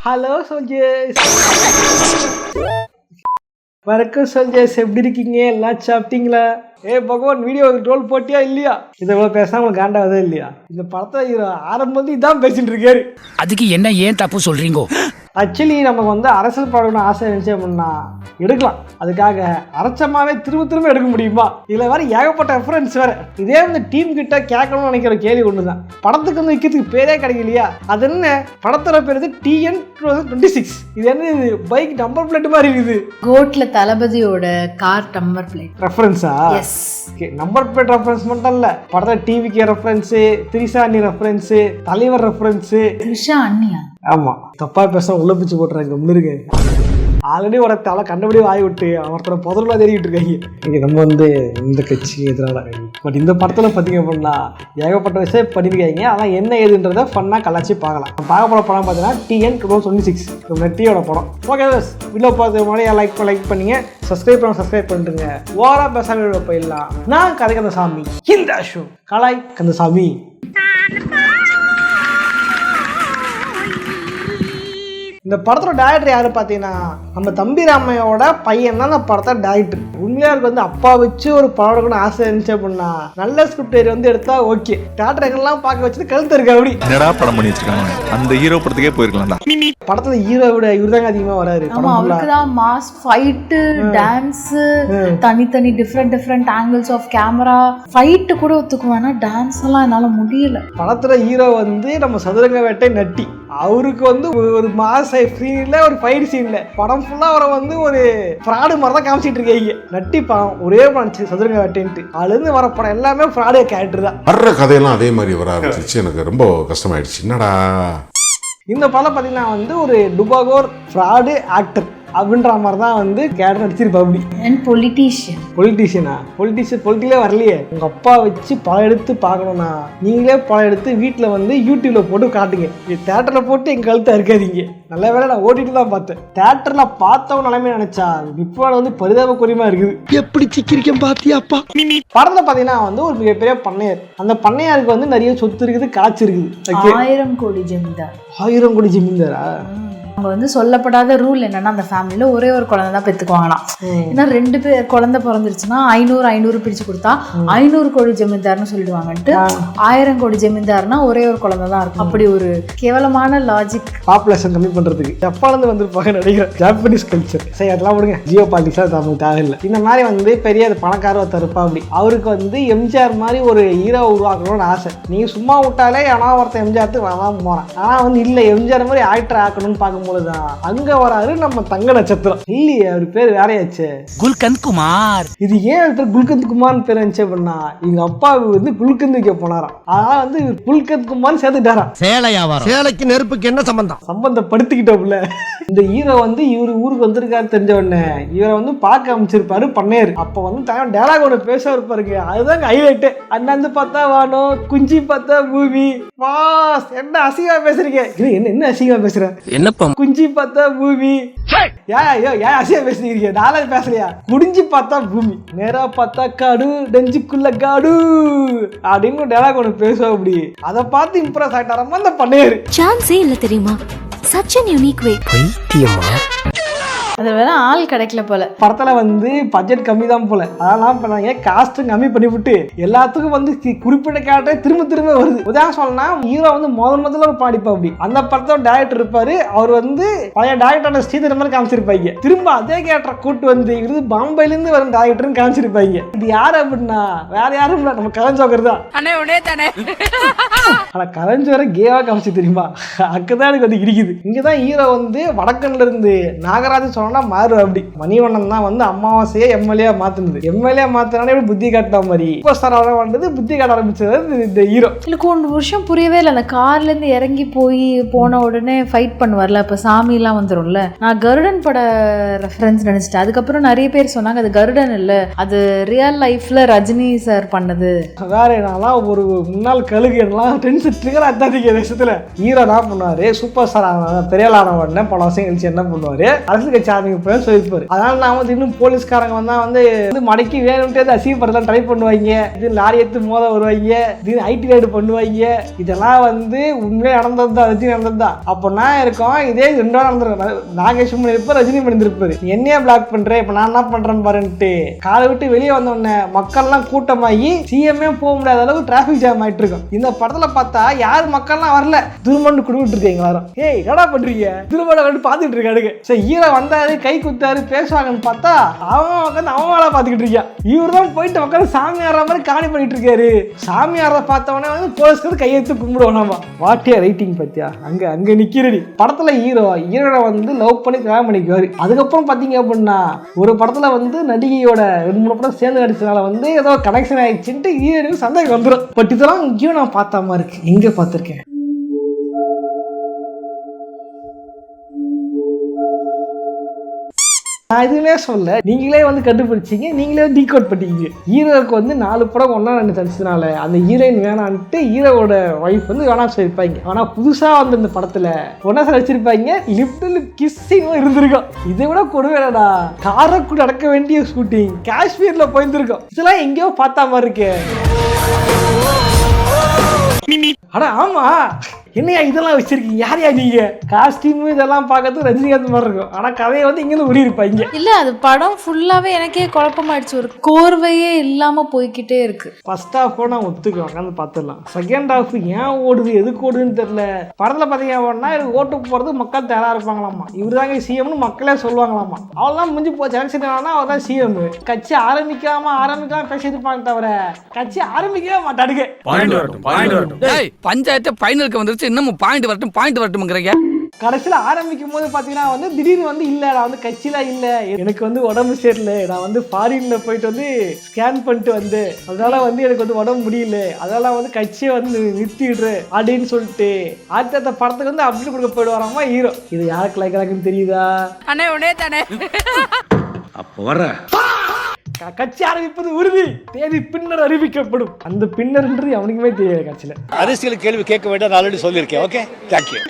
Hello soldiers, வணக்கம் soldiers. எப்படி இருக்கீங்க? எல்லாம் சாப்பிட்டீங்களா? பகவான் வீடியோ ட்ரோல் போட்டியா இல்லையா? இதை இவ்வளோ பேசினா உங்களுக்கு காண்டாவதே இல்லையா? இந்த படத்தை ஆரம்பம் இதான் பேசிட்டு இருக்காரு. அதுக்கு என்ன ஏன் தப்பு சொல்றீங்க? ஆக்சுவலி நமக்கு வந்து அரசியல் படம்னு ஆசை இருந்துச்சு அப்படின்னா எடுக்கலாம். அதுக்காக அரைச்சமாவே திரும்ப எடுக்க முடியுமா? இதில் வேறு ஏகப்பட்ட ரெஃபரன்ஸ் வேறு. இதே வந்து டீம் கிட்ட கேட்கணும்னு நினைக்கிற கேள்வி ஒன்று தான். படத்துக்கு வந்து விற்கிறதுக்கு பேரே கிடைக்கலையா? அது என்ன? படத்தோட பேர் TN 2026. இது என்ன? இது பைக் நம்பர் பிளேட் மாதிரி இருக்குது. கோட்ல தளபதியோட கார் நம்பர் பிளேட் ரெஃபரன்ஸா? நம்பர் பிளேட் ரெஃபரன்ஸ் மட்டும் இல்ல, படத்துல டிவிக்கு ரெஃபரன்ஸ், திரிஷா அண்ணி ரெஃபரன்ஸ், தலைவர் ரெஃபரன்ஸ். திரிஷா அண்ணியா? ஆமா, தப்பா பேச உள்ள பிச்சு போட்டுறாங்க. முன்னிருங்க, ஆல்ரெடி ஒரு தலை கண்டபடி வாய் விட்டு ஒருத்தரை புதர்ல தெரிவிட்டு இருக்காங்க. இங்கே நம்ம வந்து இந்த கட்சி எதிரான. பட் இந்த படத்தில் பார்த்தீங்க அப்படின்னா ஏகப்பட்ட விஷயம் பண்ணியிருக்காங்க. ஆனால் என்ன ஏதுன்றதை ஃபன்னாக கலாச்சி பார்க்கலாம். பார்க்க போகிற படம் பார்த்தீங்கன்னா TN 2026 நெட்டியோட படம். ஓகே பஸ், வீடியோ பார்த்து முன்னாடி லைக் பண்ணிங்க, சப்ஸ்கிரைப் பண்ணிட்டுங்க. ஓவராக பேசாம போயிடலாம். நான் கதை கந்தசாமி, இந்த ஷோ கலாய் கந்தசாமி. இந்த படத்தோட டேரக்டர் யாரு பார்த்தீங்கன்னா நம்ம தம்பி ராமையோட பையன் தான் இந்த படத்தோட டேரக்டர். உண்மையாக இருக்கு வந்து அப்பா வச்சு ஒரு படம் எடுக்கணும்னு ஆசை இருந்துச்சு அப்படின்னா நல்ல ஸ்கிரிப்ட் வந்து எடுத்தா ஓகே. டேரக்டர் எங்கெல்லாம் பார்க்க வச்சது கழுத்து இருக்கு. அப்படி என்னடா படம் பண்ணி வச்சிருக்காங்க, அந்த ஹீரோ படத்துக்கே போயிருக்கலாம்டா. படத்துல ஹீரோ விட இவர் தாங்க அதிகமா வராரு. அவருக்குதான் மாஸ் ஃபைட், டான்ஸ், தனித்தனி different angles of camera. Fight கூட ஒத்துக்குவேன்னா டான்ஸ் எல்லாம் என்னால முடியல. படத்துல ஹீரோ வந்து நம்ம சதுரங்க வேட்டை நட்டி. அவருக்கு வந்து ஒரு மாஸ் சீன்ல ஒரு ஃபைட் சீன்ல படம் ஃபுல்லா அவரை வந்து ஒரு ஃப்ராடு மாதிரி தான் காமிச்சிட்டு இருக்கீங்க. நட்டி படம் ஒரே படம் சதுரங்க வேட்டைன்ட்டு அதுல இருந்து வர படம் எல்லாமே ஃப்ராடு கேரக்டர் தான். வர்ற கதையெல்லாம் அதே மாதிரி வர ஆரம்பிச்சிச்சு. எனக்கு ரொம்ப கஷ்டமாயிடுச்சு. என்னடா இந்த படம் பார்த்தீங்கன்னா வந்து ஒரு டுபாகோர் ஃப்ராடு ஆக்டர் அப்படின்ற மாதிரி தான் வந்து கேரக்டர் நடிச்சிருப்பாப்படி. பொலிட்டிஷியனே வரலையே. உங்க அப்பா வச்சு படம் எடுத்து பார்க்கணும்னா நீங்களே படம் எடுத்து வீட்டில் வந்து யூடியூப்ல போட்டு காட்டுங்க. தேட்டர்ல போட்டு எங்க கழுத்தா இருக்காதீங்க. நல்ல வேலை நான் ஓட்டிட்டு தான் பார்த்தேன். தேட்டர்ல பார்த்தவங்க நிலைமை நினைச்சா இப்போ வந்து பரிதாபக்குரியமா இருக்குது. எப்படி சிக்கிரிக்கம் பாத்தியாப்பா? படத்துல பாத்தீங்கன்னா வந்து ஒரு மிகப்பெரிய பண்ணையார். அந்த பண்ணையாருக்கு வந்து நிறைய சொத்து இருக்குது, காய்ச்சி இருக்குது. 1000 கோடி ஜமீன்தார். 1000 கோடி ஜமீன்தாரா? அவங்க வந்து சொல்லப்படாத ரூல் என்னன்னா அந்த ஃபேமிலியில ஒரே ஒரு குழந்தை தான் பெற்றுக்குவாங்களாம். ஏன்னா 2 பேர் குழந்தை பிறந்துருச்சுன்னா 500 பிரிச்சு கொடுத்தா 500 கோடி ஜமீன்தார்னு சொல்லிடுவாங்கன்ட்டு 1000 கோடி ஜமீன்தார்னா ஒரே ஒரு குழந்தை தான் இருக்கும். அப்படி ஒரு கேவலமான லாஜிக். பாப்புலேஷன் கம்மி பண்றதுக்கு ஜப்பான்ல வந்திருப்பாங்க நினைக்கிறேன். Japanese culture. சரி, அதெல்லாம் விடுங்க. ஜியோ பாலிட்டிக்ஸா நமக்கு தேவையில்லை. இந்த மாதிரி வந்து பெரிய பணக்கார ஒருத்தர் இருப்பா. அப்படி அவருக்கு வந்து எம்ஜிஆர் மாதிரி ஒரு ஹீரோ உருவாக்கணும்னு ஆசை. நீங்க சும்மா விட்டாலே ஆனா ஒருத்தர் எம்ஜிஆர் வரலாம் போறான். ஆனா வந்து இல்ல, எம்ஜிஆர் மாதிரி ஆக்டர் ஆக்கணும்னு பார்க்கும் போதுதான் அங்க வராரு நம்ம தங்க நட்சத்திரம். இல்லையே, அவர் பேர் வேறையாச்சு, குல்கந்த் குமார். இது ஏன் குல்கந்த் குமார் பேர் இருந்துச்சு அப்படின்னா எங்க அப்பா வந்து குல்கந்த் வைக்க போனாராம். அதனால வந்து குல்கந்த் குமார் சேர்த்துட்டாராம். சேலைக்கு நெருப்புக்கு என்ன சம்பந்தப்படுத்திக்கிட்டோம்ல. இந்த ஹீரோ வந்து இவரு ஊருக்கு வந்திருக்காரு தெரிஞ்ச உடனே இவரை வந்து பார்க்க அமைச்சிருப்பாரு பண்ணையாரு. அப்ப வந்து தங்க டேலாக் ஒன்று பேச இருப்பாருங்க. அதுதான் ஹைலைட்டு. அண்ணாந்து பார்த்தா வானம், குஞ்சி பார்த்தா பூமி. வாஸ், என்ன அசிங்கமா பேசுறீங்க? என்ன அசிங்கமா பேசுற? என்னப்பா குஞ்சி பார்த்தா பூமி? ஏன் அசிங்கமா பேசுறீங்க? நாளை பேசலையா? குடிஞ்சி பார்த்தா பூமி, நேரா பார்த்தா காடு, நெஞ்சுக்குள்ள காடு அப்படின்னு டேலாக் ஒன்று பேசுவோம். அப்படி அதை பார்த்து இம்ப்ரெஸ் ஆயிட்டாரமா அந்த பண்ணையாரு. சான்ஸே இல்ல தெரியுமா? such an unique way. அது வேற ஆள் கிடைக்கல போல. படத்துல வந்து பட்ஜெட் கம்மி தான் போல. அதெல்லாம் பண்ணாங்க, காஸ்ட்டும் கம்மி பண்ணிவிட்டு எல்லாத்துக்கும் வந்து குறிப்பிட்ட கேரக்டர் திரும்ப வருது. உதாரணம் சொல்லனா ஹீரோ வந்து முதல்ல ஒரு பாடிப்பா. அப்படி அந்த படத்தோட டைரக்டர் இருப்பாரு. அவர் வந்து பழைய டைரக்டர் ஸ்ரீதர் மாதிரி காமிச்சிருப்பாங்க. திரும்ப அதே கேரக்டரை கூட்டு வந்து இது பாம்பேல இருந்து வரும் டைரக்டர்னு காமிச்சிருப்பாங்க. இது யாரு அப்படின்னா வேற யாரும் இல்ல, நம்ம கரஞ்சோக்கர் தான். ஆனா கரஞ்சோர கேவா காமிச்சு தெரியுமா? அக்கதான் எனக்கு வந்து இருக்குது. இங்கதான் ஹீரோ வந்து வடக்கன்ல இருந்து நாகராஜன் சொன்னா மாறு. அப்படி மணிவண்ணன் தான் வந்து அமாவாசையை எம்எல்ஏ மாத்தினது. எம்எல்ஏ மாத்தினாலே புத்தி காட்டின மாதிரி புத்தி காட்ட ஆரம்பிச்சது இந்த ஹீரோ. எனக்கு 1 வருஷம் புரியவே இல்லை. அந்த கார்ல இருந்து இறங்கி போன உடனே ஃபைட் பண்ணுவார்ல, இப்ப சாமி எல்லாம் வந்துரும்ல. நான் கருடன் பட ரெஃபரன்ஸ் நினைச்சிட்டேன். அதுக்கப்புறம் நிறைய பேர் சொன்னாங்க அது கருடன் இல்ல, அது ரியல் லைஃப்ல ரஜினி சார் பண்ணது. வேற என்னலாம் ஒரு முன்னாள் கழுகு எல்லாம் டென்ஷன் ட்ரிகர் ஆட்டாதீங்க. தேசத்துல ஹீரோ என்ன பண்ணுவாரு, சூப்பர் ஸ்டார் பெரிய ஆன உடனே பல வருஷம் கழிச்சு என்ன பண்ணுவாரு, அரசியல் கட்சி ஆரம்பிக்க போய் சொல்லியிருப்பாரு. அதனால நான் வந்து இன்னும் போலீஸ்காரங்க வந்து மடக்கி வேணும்ட்டே அசிங்கப்படுறதுலாம் ட்ரை பண்ணுவாங்க, இது லாரி எடுத்து மோத வருவாங்க, இது ஐடி ரைடு பண்ணுவாங்க. இதெல்லாம் வந்து உண்மையே நடந்தது தான், ரஜினி நடந்தது தான். அப்போ நான் இருக்கோம், இதே 2 நாள் நடந்துருக்கேன். நாகேஷ் இருப்பார், ரஜினி பண்ணிருப்பாரு. என்னையே பிளாக் பண்றேன், இப்ப நான் என்ன பண்றேன்னு பாருன்ட்டு காலை விட்டு வெளியே வந்த உடனே மக்கள்லாம் கூட்டமாகி சிஎம்ஏ போக முடியாத அளவுக்கு டிராபிக் ஜாம் ஆயிட்டு இருக்கும். இந்த படத்துல பார்த்தா யாரு மக்கள்லாம் வரல, துருமண்டு குடுக்கிட்டு இருக்கீங்க எல்லாரும். ஏய் என்னடா பண்றீங்க, துருமண்டை கண்டு பாத்துட்டு இருக்கானுங்க. சரி ஹீரோ வந்தாரு, கை குத்தாரு, பேசுவாங்கன்னு பார்த்தா அவன் உட்காந்து அவன் வேலை பார்த்துக்கிட்டு இருக்கான். இவர் தான் போயிட்டு உட்காந்து சாமி ஆடுற மாதிரி காணி பண்ணிட்டு இருக்காரு. சாமி ஆடுற பார்த்தவனே வந்து போலீஸ்க்கு கையெழுத்து கும்பிடுவோம். வாட்டியா ரைட்டிங் பத்தியா, அங்க நிக்கிறடி. படத்துல ஹீரோட வந்து லவ் பண்ணி கல்யாணம் பண்ணிக்குவாரு. அதுக்கப்புறம் பாத்தீங்க அப்படின்னா ஒரு படத்துல வந்து நடிகையோட 2-3 படம் சேர்ந்து நடிச்சதுனால வந்து ஏதோ கனெக்ஷன் ஆயிடுச்சுட்டு ஹீரோனுக்கு சந்தேகம் வந்துடும். பட் இதெல்லாம் இங்கேயும் நான் பார்த்த மாதிரி இருக்கு. எங்க பார்த்திருக்கேன், நான் எதுவுமே சொல்ல, நீங்களே வந்து கண்டுபிடிச்சிங்க, நீங்களே டீகோட் பண்ணிக்கிங்க. ஹீரோவுக்கு வந்து 4 படம் ஒன்றா நடிச்சதுனால அந்த ஹீரோயின் வேணான்ட்டு ஹீரோவோட ஒய்ஃப் வந்து வேணாம் சொல்லியிருப்பாங்க. ஆனால் புதுசாக வந்து இந்த படத்தில் ஒன்றா நடிச்சிருப்பாங்க. லிப்டில் கிஸ்ஸிங் இருந்திருக்கும். இதை விட கொடுவேடா, காரைக்குடி நடக்க வேண்டிய ஷூட்டிங் காஷ்மீரில் போயிருந்திருக்கோம். இதெல்லாம் எங்கேயோ பார்த்தா மாதிரி இருக்கு. அட ஆமா, என்னையா இதெல்லாம் வச்சிருக்கீங்க, யாரையா நீங்க? காஸ்டியூம் இதெல்லாம் பார்க்கறது ரஜினிகாந்த் மாதிரி இருக்கும். ஆனா கதையை வந்து இங்க ஊறி இருப்பாங்க. இல்ல அது படம் ஃபுல்லாவே எனக்கே குழப்பமாயிடுச்சு, ஒரு கோர்வையே இல்லாம போய்கிட்டே இருக்கு. ஃபர்ஸ்ட் ஹாஃப் நான் ஒத்துக்குவேன், உட்காந்து பார்த்துடலாம். செகண்ட் ஹாஃப் ஏன் ஓடுது, எதுக்கு ஓடுதுன்னு தெரியல. படத்துல பாத்தீங்கன்னா ஓட்டுக்கு போறது மக்கள் தயாரா இருப்பாங்களாமா. இவர் தாங்க சிஎம்னு மக்களே சொல்லுவாங்களாமா. அவெல்லாம் முடிஞ்சு போச்சு, எலெக்ஷன் ஆனா அவர் தான் சிஎம். கட்சி ஆரம்பிக்காம பேசியிருப்பாங்க தவிர கட்சி ஆரம்பிக்கவே மாட்டாடுங்க. பஞ்சாயத்து பைனலுக்கு வந்துருச்சு, இன்னமும் பாயிண்ட் வரட்டும்ங்கிறீங்க. கடைசியில் ஆரம்பிக்கும் போது பார்த்தீங்கன்னா வந்து திடீர்னு வந்து இல்லை, நான் வந்து கட்சியில் இல்லை, எனக்கு வந்து உடம்பு சரியில்லை, நான் வந்து ஃபாரினில் போயிட்டு வந்து ஸ்கேன் பண்ணிட்டு வந்து அதனால வந்து எனக்கு வந்து உடம்பு முடியல, அதனால வந்து கட்சியை வந்து நிறுத்திடுறு அப்படின்னு சொல்லிட்டு அடுத்த படத்துக்கு வந்து அப்படி கொடுக்க போயிடுவாராமா ஹீரோ. இது யாருக்கு லைக் தெரியுதா? அண்ணே உடனே தானே அப்போ வர கட்சி ஆரம்பிப்பது உறுதி, தேதி பின்னர் அறிவிக்கப்படும். அந்த பின்னர்ன்றது அவனுக்குமே தெரியாது. கட்சியில அரசியல் கேள்வி கேட்க வேண்டாம், ஆல்ரெடி சொல்லியிருக்கேன். Okay, thank you.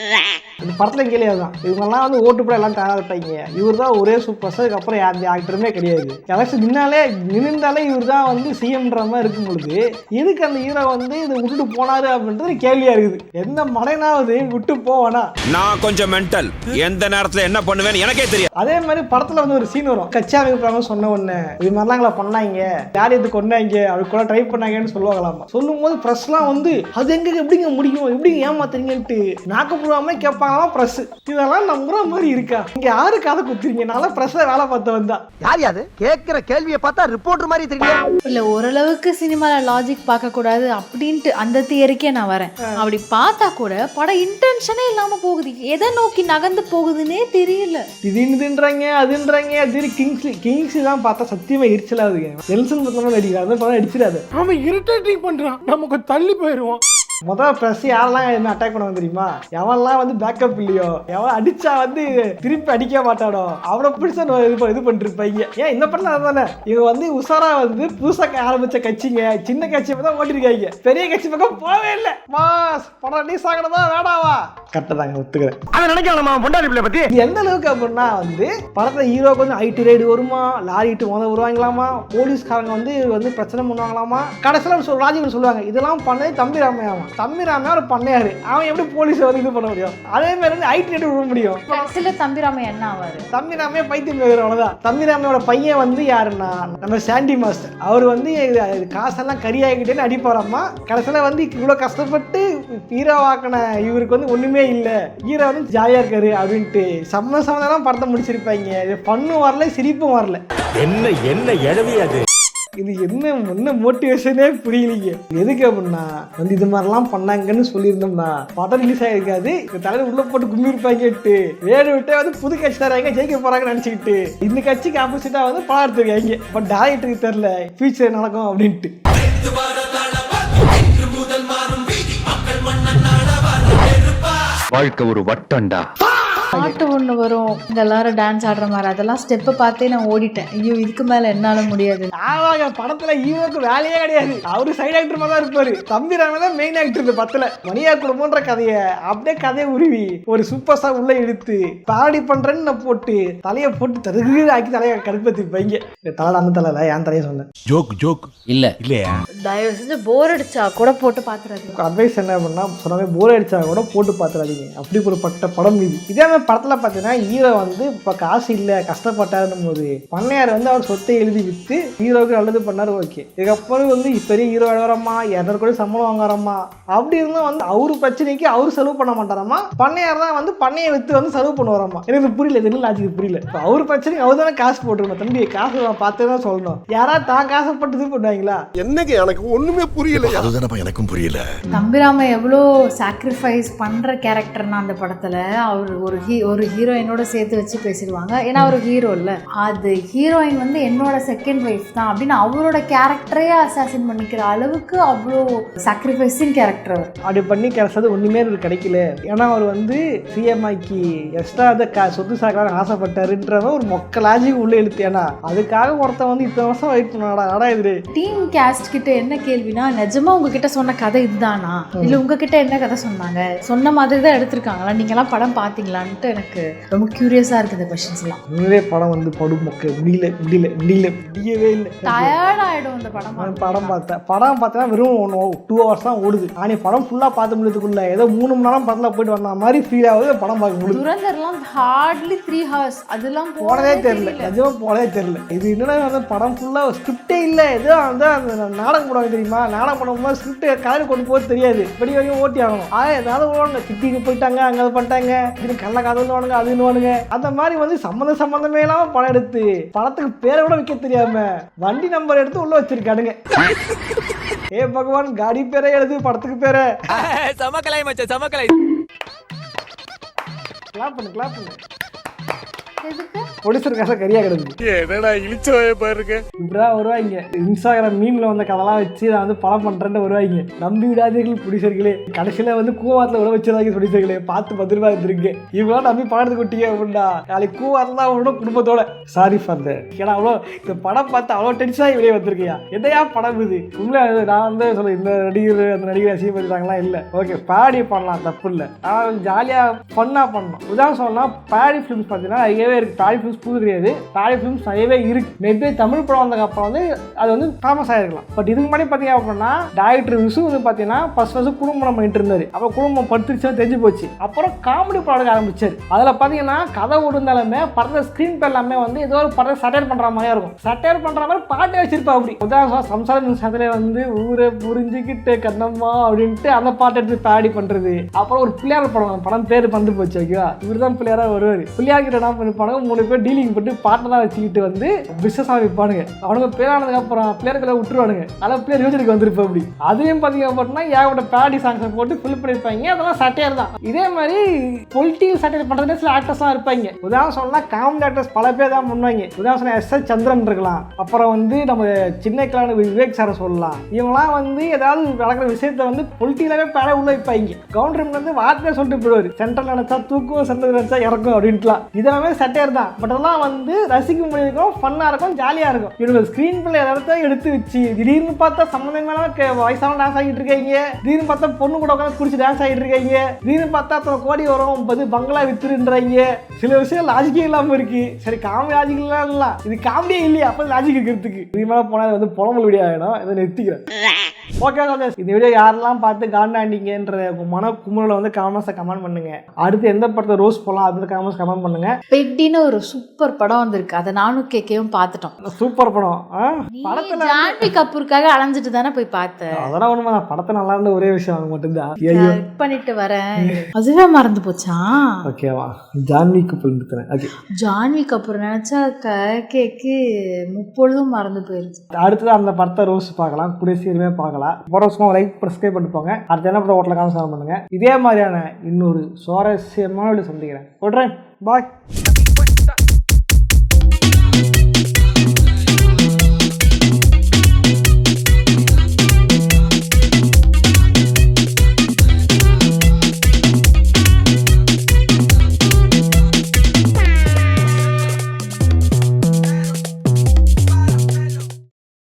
இந்த படத்துல கேள்வி தான், இவங்கெல்லாம் வந்து ஓட்டு போட எல்லாம் தயாரா இருப்பாங்க. இவர் தான் ஒரே சூப்பர் ஸ்டார், அப்புறம் யார் ஆக்டருமே கிடையாது. எலெக்ஷன் நின்றாலே இவர் தான் வந்து சிஎம்ன்ற மாதிரி இருக்கும் பொழுது எதுக்கு அந்த ஹீரோ வந்து இதை விட்டுட்டு போனாரு அப்படின்றது கேள்வியா இருக்குது. எந்த மடைனாவது விட்டு போவானா? நான் கொஞ்சம் மென்டல், எந்த நேரத்துல என்ன பண்ணுவேன்னு எனக்கே தெரியும். அதே மாதிரி படத்துல வந்து ஒரு சீன் வரும், கட்சி அமைப்பாங்க சொன்ன உடனே இது மாதிரிலாம் பண்ணாங்க, யார் எது கொண்டாங்க, அவரு கூட ட்ரை பண்ணாங்கன்னு சொல்லுவாங்களாமா. சொல்லும் போது பிரஸ்லாம் வந்து அது எங்க எப்படிங்க முடியும், எப்படிங்க ஏமாத்துறீங்கன்ட்டு நாக்கப்புறாம கேட்பாங்களாம் பிரஸ். இதெல்லாம் நம்புற மாதிரி இருக்கா? இங்க யாரு காதை குத்துறீங்க? நல்லா பிரஸ்ல வேலை பார்த்து வந்தா யார் யாது கேட்கிற கேள்வியை பார்த்தா ரிப்போர்ட்டர் மாதிரி தெரியும். இல்ல ஓரளவுக்கு சினிமால லாஜிக் பார்க்க கூடாது அப்படின்ட்டு அந்த தியரிக்கே நான் வரேன். அப்படி பார்த்தா கூட படம் இன்டென்ஷனே இல்லாம போகுது, எதை நோக்கி நகர்ந்து போகுதுன்னே தெரியல. திடீர்னுன்றாங்க அதுன்றாங்க. திடீர் கிங்ஸ் தான் பார்த்தா சத்தியமா எரிச்சலாகுது. நெல்சன் பத்திரமா நடிக்கிறாரு, படம் அடிச்சிடாது. அவன் இரிட்டேட்டிங் பண்றான், நமக்கு தள்ளி போயிடுவோம். முதல் பிரஸ் யாரெல்லாம் என்ன அட்டாக் பண்ணுவாங்க தெரியுமா? எவன்லாம் வந்து பேக்கப் இல்லையோ, எவன் அடிச்சா வந்து திருப்பி அடிக்க மாட்டானோ அவனை பிடிச்ச இது பண்ணிருப்பாங்க. ஏன் இந்த படம் தானே இவங்க வந்து உசாரா வந்து புதுசாக ஆரம்பிச்ச கட்சிங்க, சின்ன கட்சி தான் ஓட்டிருக்காங்க, பெரிய கட்சி பக்கம் போவே இல்லை. மாஸ் படம் ரிலீஸ் ஆகணுமா வேடாவா? கரெக்டாக ஒத்துக்கிறேன். அவன் நினைக்கலாமா பொண்டாடி பிள்ளை பத்தி? எந்த அளவுக்கு அப்படின்னா வந்து படத்துல ஹீரோக்கு வந்து ஐடி ரைடு வருமா, லாரி இட்டு வருவாங்களாமா, போலீஸ்காரங்க வந்து பிரச்சனை பண்ணுவாங்களாமா. கடைசியில் ராஜீவ் சொல்லுவாங்க இதெல்லாம் பண்ணது தம்பி ராமையாமா. தம்பி ராமையா ஒரு பண்ணையாரு, அவன் எப்படி போலீஸ் வந்து இது பண்ண முடியும்? அதே மாதிரி வந்து ஐடி ரைடு விட முடியும். கடைசியில தம்பி ராமையா என்ன ஆவாரு? தம்பி ராமையா பைத்தியம் பேர், அவ்வளவுதான். தம்பி ராமையோட பையன் வந்து யாருன்னா நம்ம சாண்டி மாஸ்டர். அவர் வந்து காசெல்லாம் கரியாகிட்டேன்னு அடிப்பாராமா. கடைசியில வந்து இவ்வளவு கஷ்டப்பட்டு ஹீரோவாக்கின இவருக்கு வந்து ஒண்ணுமே இல்லை, ஹீரோ வந்து ஜாலியா இருக்காரு அப்படின்ட்டு சம்மதம் படத்தை முடிச்சிருப்பாங்க. இது பண்ணும் வரல, சிரிப்பும் வரல. என்ன எழவியாது இது என்ன மோட்டிவேஷனே புரியலீங்க. எதுக்கு அப்படின்னா வந்து இது மாதிரிலாம் பண்ணாங்கன்னு சொல்லியிருந்தோம்னா படம் ரிலீஸ் ஆகிருக்காது. தலையில உள்ள போட்டு கும்மி இருப்பாங்கட்டு வேடு விட்டே வந்து புது கட்சி தராங்க, ஜெயிக்க போறாங்கன்னு நினைச்சுக்கிட்டு இந்த கட்சிக்கு ஆப்போசிட்டா வந்து படம் எடுத்துருக்காங்க. பட் டேரக்டருக்கு தெரியல ஃபியூச்சர் நடக்கும் அப்படின்ட்டு. வாழ்க்கை ஒரு வட்டண்டா. பாட்டு ஒன்று வரும் இங்க எல்லாரும் டான்ஸ் ஆடுற மாதிரி, அதெல்லாம் ஸ்டெப்பை பார்த்தே நான் ஓடிட்டேன். ஐயோ இதுக்கு மேல என்னால முடியாது. ஆமாங்க, படத்துல ஹீரோக்கு வேலையே கிடையாது, அவரு சைடு ஆக்டர் மாதிரி தான் இருப்பாரு. தம்பிராம தான் மெயின் ஆக்டர் இந்த படத்துல. மணியா குடும்பம்ன்ற கதையை அப்படியே கதையை உருவி ஒரு சூப்பர் ஸ்டார் உள்ள எடுத்து பாடி பண்றேன்னு போட்டு தலையை போட்டு தருகு ஆக்கி தலையை கடுப்பத்தி வைங்க. தலை அந்த தலையில என் தலையை சொன்னேன். ஜோக் ஜோக் இல்ல இல்லையா? தயவு செஞ்சு போர் அடிச்சா கூட போட்டு பாத்துறாதீங்க. அட்வைஸ் என்ன பண்ணா சொன்னாவே போர் அடிச்சா கூட போட்டு பாத்துறாதீங்க. அப்படி ஒரு பட்ட படம் இது. இதே மாதிரி படத்துல பாத்தீங்கன்னா ஹீரோ வந்து இப்ப காசு இல்ல கஷ்டப்பட்டாருன்னும் போது பண்ணையார் வந்து அவர் சொத்தை எழுதி வித்து ஹீரோக்கு நல்லது பண்ணாரு. ஓகே, இதுக்கப்புறம் வந்து பெரிய ஹீரோ வரமா 200 கோடி சம்பளம் வாங்குறாமா, அப்படி இருந்தா வந்து அவரு பிரச்சனைக்கு அவரு செலவு பண்ண மாட்டாராமா, பண்ணையார் தான் வந்து பண்ணையை வித்து வந்து செலவு பண்ணுவாராமா. எனக்கு புரியல, இது லாஜிக் புரியல. அவரு பிரச்சனைக்கு அவர் தானே காசு போட்டுருக்கணும். தம்பி காசு பார்த்து தான் சொல்லணும். யாராவது தான் காசப்பட்டு இது பண்ணுவாங்களா? என்னங்க எனக்கு ஒண்ணுமே புரியல. அதுதானப்பா எனக்கும் புரியல. தம்பிராம எவ்வளோ சாக்ரிஃபைஸ் பண்ற கேரக்டர்னா அந்த படத்துல அவர் ஒரு ஹீரோயினோட சேர்த்து வச்சு பேசிடுவாங்க. ஏன்னா அவர் ஹீரோ இல்ல, அது ஹீரோயின் வந்து என்னோட செகண்ட் ஒய்ஃப் தான் அப்படின்னு அவரோட கேரக்டரே அசாசின் பண்ணிக்கிற அளவுக்கு அவ்வளோ சாக்ரிஃபைஸிங் கேரக்டர் அவர். அப்படி பண்ணி கிடைச்சது ஒண்ணுமே கிடைக்கல. ஏன்னா அவர் வந்து சிஎம்ஐக்கு எக்ஸ்ட்ரா அதை சொத்து சாக்கலாம் ஆசைப்பட்டாருன்றவன் ஒரு மொக்க லாஜிக் உள்ள இழுத்து. ஏன்னா அதுக்காக ஒருத்தன் வந்து இத்தனை வருஷம் வெயிட் பண்ணாடா. ஆடா இது டீம் கேஸ்ட் கிட்ட என்ன கேள்வினா, நிஜமா உங்ககிட்ட சொன்ன கதை இதுதானா, இல்ல உங்ககிட்ட என்ன கதை சொன்னாங்க, சொன்ன மாதிரி தான் எடுத்திருக்காங்களா, நீங்க எல்லாம் படம் பாத்தீங்களான்ட்டு எனக்கு ரொம்ப கியூரியஸா இருக்கு இந்த கொஸ்டின்ஸ் எல்லாம். உண்மையிலே படம் வந்து படும் மொக்க முடியவே இல்லை. டயர்ட் ஆயிடும் இந்த படம் பார்த்தா வெறும் 2 hours தான் ஓடுது. ஆனா படம் ஃபுல்லா பார்த்து முடியதுக்குள்ள ஏதோ 3 மணி நேரம் படத்துல போயிட்டு வந்த மாதிரி ஃபீல் ஆகுது. படம் பார்க்க முடியும். துரந்தர்லாம் ஹார்ட்லி 3 hours அதெல்லாம் போனதே தெரியல. நிஜமா போனதே தெரியல. இது என்னன்னா படம் ஃபுல்லா ஸ்கிரிப்டே இல்ல. ஏதோ அந்த நாடகம் போடுவாங்க தெரியுமா, நாடகம் பண்ணும்போது ஸ்கிரிப்ட் கதையில் கொண்டு போகிறது தெரியாது, இப்படி வரைக்கும் ஓட்டி ஆகணும். ஏதாவது ஓடுங்க, சிட்டிக்கு போயிட்டாங்க, அங்கே அதை பண்ணிட்டாங்க, இது கள்ள கதைன்னு அதுன்னு அந்த மாதிரி வந்து சம்மந்தமே இல்லாம படம் எடுத்து படத்துக்கு பேரை கூட வைக்க தெரியாம வண்டி நம்பர் எடுத்து உள்ள வச்சிருக்கானுங்க. ஏ பகவான், காடி பேரை எழுது, படத்துக்கு பேரை சமக்கலை மச்சான் சமக்கலை. கிளாப் பண்ணு பொடிச்சிருக்காச கரியா கிடக்கு. என்னடா இழிச்சவே பாருங்க. இப்படிதான் வருவாங்க இன்ஸ்டாகிராம் மீம்ல வந்த கதெல்லாம் வச்சு நான் வந்து படம் பண்றேன்னு வருவாங்க. நம்பி விடாதீர்கள் புடிச்சர்களே, கடைசியில வந்து கூவாத்துல விட வச்சிருந்தாங்க புடிச்சர்களே, பார்த்து பத்திரமா இருந்திருக்கு. இவங்களாம் நம்பி படம் எடுத்து கொட்டிங்க அப்படின்னா நாளைக்கு கூவாத்துல தான் அவனோட குடும்பத்தோட. Sorry for the. ஏன்னா அவ்வளோ இந்த படம் பார்த்து அவ்வளோ டென்ஷனாக வெளியே வந்திருக்கியா. எதையா படம் இது உண்மை. நான் வந்து சொல்ல இந்த நடிகர் அந்த நடிகர் அசிங்கப்படுத்தாங்களா இல்லை. ஓகே, பேடி பண்ணலாம், தப்பு இல்லை. ஆனால் ஜாலியாக ஃபன்னா பண்ணணும். உதாரணம் சொல்லலாம், பேடி ஃபிலிம்ஸ் பார்த்தீங்கன்னா நிறையவே இருக்கு. பேடி ஃபிலிம்ஸ் புது கிடையாது, பேடி ஃபிலிம்ஸ் நிறையவே இருக்கு. மேபி தமிழ் படம் வந்ததுக்கு அப்புறம் வந்து அது வந்து ஃபேமஸ் ஆகிருக்கலாம். பட் இதுக்கு முன்னாடி பார்த்தீங்க அப்படின்னா டைரக்டர் விசு வந்து பார்த்தீங்கன்னா ஃபர்ஸ்ட் குடும்பம் பண்ணிட்டு இருந்தாரு. அப்போ குடும்பம் படுத்துருச்சுன்னா தெரிஞ்சு போச்சு. அப்புறம் காமெடி படம் எடுக்க ஆரம்பிச்சாரு. அதில் பார்த்தீங்கன்னா கதை ஓடுந்தாலுமே படத்தை ஸ்க்ரீன் பே எல்லாமே வந்து ஏதோ ஒரு படத்தை சட்டையர் பண்ணுற மாதிரியா இருக்கும். சட்டையர் பண்ணுற மாதிரி பாட்டே வச்சிருப்பா. அப்படி உதாரணம் சம்சாரம் சத்திலே வந்து ஊரை புரிஞ்சுக்கிட்டு கண்ணம்மா அப்படின்ட்டு அந்த பாட்டை எடுத்து பேடி பண்ணுறது. அப்புறம் ஒரு பிள்ளையார் படம், படம் பேர் வந்து போச்சு. ஓகேவா, இவர் தான் பிள்ளையாராக வருவார். பிள்ளையார்கிட்ட என்ன பண்ணிப்பானுங்க, 3 பேர் டீலிங் பண்ணி பாட்டை தான் வச்சுக்கிட்டு வந்து பிஸ்னஸ் ஆகிப்பானுங்க. அவனுக்கு பேரானதுக்கு அப்புறம் பிள்ளையார்களை விட்டுருவானுங்க. அதான் பிள்ளையார் யோசனைக்கு வந்துருப்பா. அப்படி அதையும் பார்த்தீங்க அப்படின்னா ஏகப்பட்ட பேடி சாங்ஸை போட்டு ஃபில் பண்ணியிருப்பாங்க. அதெல்லாம் சட்டையர் தான். இதே மாதிரி பொலிட்டிக்கல் சட்டையர் பண்ணுறதுல சில ஆக்டர்ஸ்லாம் இருப்பாங்க. உதாரணம் சொன்னா காமெடி ஆக்டர்ஸ் பல பேர் தான் பண்ணுவாங்க. உதாரணம் சொன்னா எஸ் சந்திரன் இருக்கலாம், அப்புறம் வந்து நம்ம சின்ன கிளான விவேக் சாரை சொல்லலாம். இவங்கலாம் வந்து ஏதாவது நடக்கிற விஷயத்த வந்து பொலிட்டிக்கலாவே பேட உள்ள வைப்பாங்க. கவுண்டர் வந்து வார்த்தையை சொல்லிட்டு போயிடுவாரு, சென்ட்ரல் நினைச்சா தூக்கும், சென்ட்ரல் நினைச்சா இறக்கும் அப்படின்ட்டுலாம். இதெல்லாமே சட்டையர் தான். பட் அதெல்லாம் வந்து ரசிக்க முடியும், ஃபன்னா இருக்கும், ஜாலியா இருக்கும். இவங்க ஸ்கிரீன் பிள்ளை ஏதாவது எடுத்து வச்சு திடீர்னு பார்த்தா சம்மந்தமான வயசான டான்ஸ் ஆகிட்டு இருக்காங்க, திடீர்னு பார்த்தா பொண்ணு கூட உட்காந்து குடிச்சு டான்ஸ் ஆகிட்டு இருக்காங்க, திடீர்னு பார்த்தா அத்தனை கோடி வரும், பங்களா வித்துருன்றாங்க. சில விஷயம் லாஜிக்கே இல்லாம இருக்கு. சரி, காமெடி லாஜிக் இல்ல, இது காமெடியே இல்லையா, அப்ப லாஜிக் இருக்கிறதுக்கு இது மேல போனா வந்து புலம்பல் வீடியோ ஆகிடும். இதை நிறுத்திக்கிறேன். ஓகே, இந்த வீடியோ யாரெல்லாம் பார்த்து காண்டாண்டிங்கன்ற மன குமுறலை வந்து கமெண்ட் பண்ணுங்க. அடுத்து எந்த படத்தை ரோஸ் போலாம் அப்படின்னு கமெண்ட் பண்ணுங்க. பெட்டின்னு ஒரு சூப்பர் படம் வந்திருக்கு, அதை நானும் கேட்கவும் பார்த்துட்டோம். சூப்பர் படம். படத்துல ஜான்வி கபூருக்காக அலைஞ்சிட்டு தானே போய் பார்த்தேன். அதெல்லாம் ஒண்ணுமா, படத்தை நல்லா இருந்த ஒரே விஷயம் அது மட்டும்தான். பண்ணிட்டு வரேன், அதுவே மறந்து போச்சா. ஓகேவா, ஜான்வி கபூர் நிறுத்தினேன். ஓகே, ஜான்வி கபூர் நினைச்சா கேக்கு முப்பொழுதும் மறந்து போயிருச்சு. அடுத்தது அந்த படத்தை ரோஸ் பார்க்கலாம், கூட சீருமே பார்க்கலாம். படம் லைக் சப்ஸ்கிரைப் பண்ணிட்டு போங்க. அடுத்த என்ன படம் ஓட்டல காமிச்சு பண்ணுங்க. இதே மாதிரியான இன்னொரு சுவாரஸ்யமான சந்திக்கிறேன். பாய்.